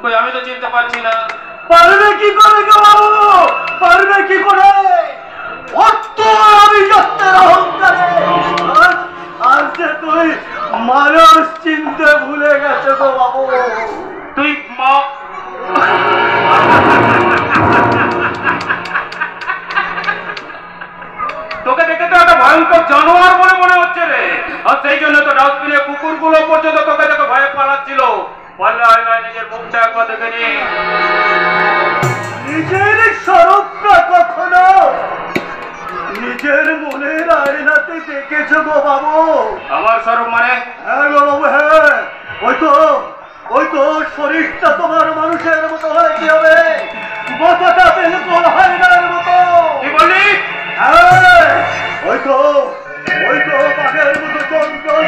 কই আমি তো চিনতে পারছি না। পারবে কি করে গো বাবু, পারবে কি করে? অত আভিজাত্যের অহংকারে আজ যে তুই মানুষ চিনতে ভুলে গেছে গো বাবু। তুই মা তোকে দেখে তো একটা ভয়ঙ্কর জানোয়ার বলে মনে হচ্ছে রে। আর সেই জন্য তো ডাস্টবিনে কুকুরগুলো পর্যন্ত তোকে দেখে ভয়ে পালাচ্ছিল। পারলে আয়নায় নিজের মুখটা একবার দেখে নি। নিজের স্বরূপটা কখনো নিজের মনের আয়নাতে দেখেছো গো বাবু? আমার স্বরূপ মানে? হ্যাঁ গো বাবু, হ্যাঁ। ওই তো শরীরটা তোমার মানুষের মতো হয়, কি হবে? মাথাটা বিলকুল হায়নার মতো। কি বললি? হ্যাঁ, ওই তো বাঘের মতো চঞ্চল।